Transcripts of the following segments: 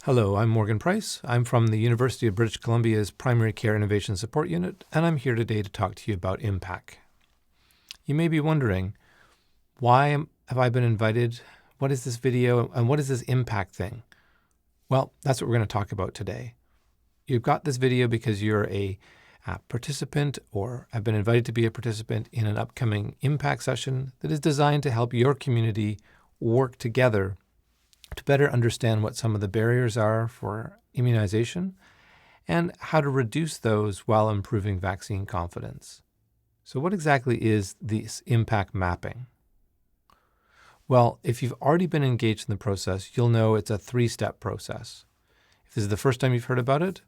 Hello, I'm Morgan Price. I'm from the University of British Columbia's Primary Care Innovation Support Unit, and I'm here today to talk to you about immPACC. You may be wondering, have I been invited? What is this video, and what is this immPACC thing? Well, that's what we're going to talk about today. You've got this video because you're a participant or have been invited to be a participant in an upcoming immPACC session that is designed to help your community work together to better understand what some of the barriers are for immunization and how to reduce those while improving vaccine confidence. So what exactly is this immPACC mapping? Well, if you've already been engaged in the process, you'll know it's a 3-step process. If this is the first time you've heard about it,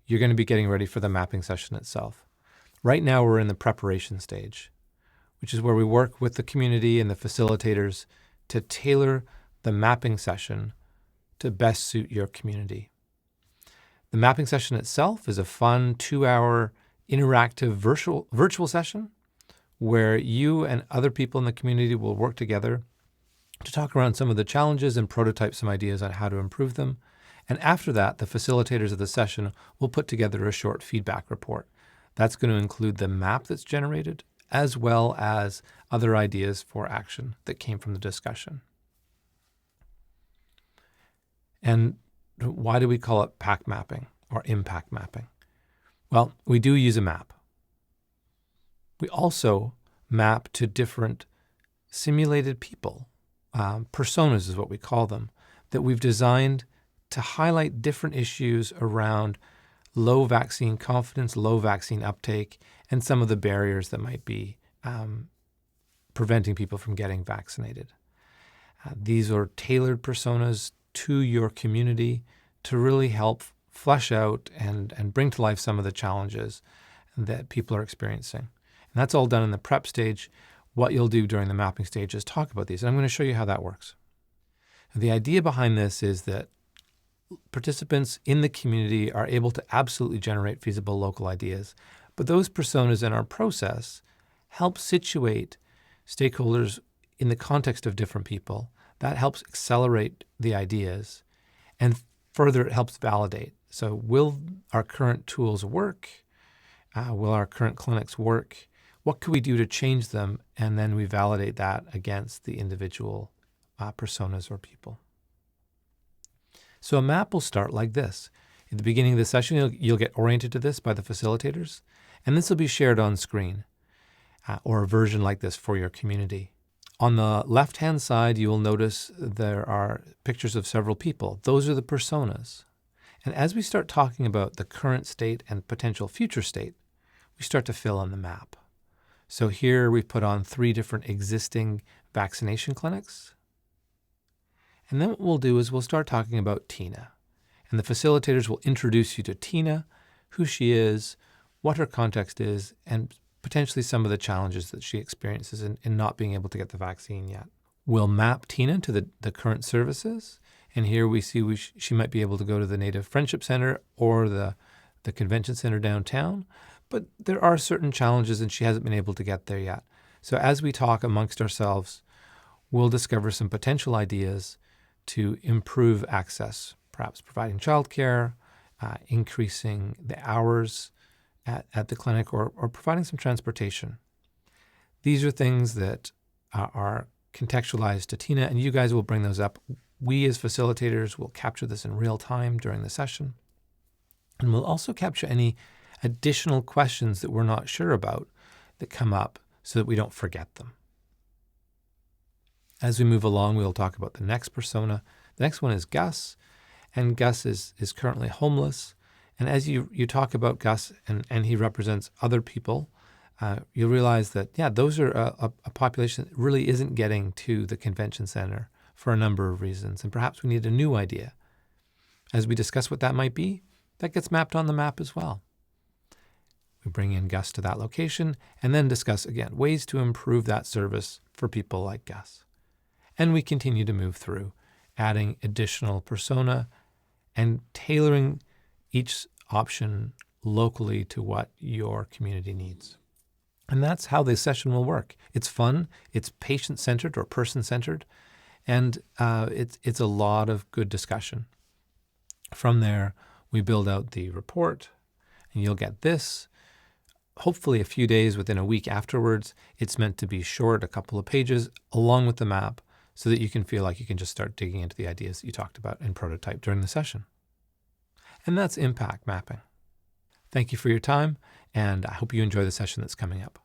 you're going to be getting ready for the mapping session itself. Right now, we're in the preparation stage, which is where we work with the community and the facilitators to tailor the mapping session to best suit your community. The mapping session itself is a fun 2-hour interactive virtual session where you and other people in the community will work together to talk around some of the challenges and prototype some ideas on how to improve them. And after that, the facilitators of the session will put together a short feedback report. That's going to include the map that's generated, as well as other ideas for action that came from the discussion. And why do we call it PACC mapping or immPACC mapping? Well, we do use a map. We also map to different simulated people. Personas is what we call them, that we've designed to highlight different issues around low vaccine confidence, low vaccine uptake, and some of the barriers that might be preventing people from getting vaccinated. These are tailored personas to your community to really help flesh out and bring to life some of the challenges that people are experiencing. And that's all done in the prep stage. What you'll do during the mapping stage is talk about these. And I'm going to show you how that works. And the idea behind this is that participants in the community are able to absolutely generate feasible local ideas. But those personas in our process help situate stakeholders in the context of different people. That helps accelerate the ideas, and further it helps validate. So will our current tools work? Will our current clinics work? What could we do to change them? And then we validate that against the individual personas or people. So a map will start like this. At the beginning of the session, you'll get oriented to this by the facilitators, and this will be shared on screen or a version like this for your community. On the left-hand side, you will notice there are pictures of several people. Those are the personas. And as we start talking about the current state and potential future state, we start to fill in the map. So here we've put on 3 different existing vaccination clinics. And then what we'll do is we'll start talking about Tina. And the facilitators will introduce you to Tina, who she is, what her context is, and potentially some of the challenges that she experiences in not being able to get the vaccine yet. We'll map Tina to the current services. And here we see she might be able to go to the Native Friendship Center or the Convention Center downtown. But there are certain challenges and she hasn't been able to get there yet. So as we talk amongst ourselves, we'll discover some potential ideas to improve access, perhaps providing childcare, increasing the hours at the clinic, or providing some transportation. These are things that are contextualized to Tina, and you guys will bring those up. We as facilitators will capture this in real time during the session. And we'll also capture any additional questions that we're not sure about that come up so that we don't forget them. As we move along, we'll talk about the next persona. The next one is Gus, and Gus is currently homeless. And as you talk about Gus and he represents other people, you'll realize that, those are a population that really isn't getting to the convention center for a number of reasons. And perhaps we need a new idea. As we discuss what that might be, that gets mapped on the map as well. We bring in Gus to that location and then discuss, again, ways to improve that service for people like Gus. And we continue to move through, adding additional persona and tailoring each option locally to what your community needs. And that's how this session will work. It's fun, it's patient-centered or person-centered, and it's a lot of good discussion. From there, we build out the report, and you'll get this. Hopefully a few days, within a week afterwards. It's meant to be short, a couple of pages, along with the map, so that you can feel like you can just start digging into the ideas that you talked about in prototype during the session. And that's immPACC mapping. Thank you for your time, and I hope you enjoy the session that's coming up.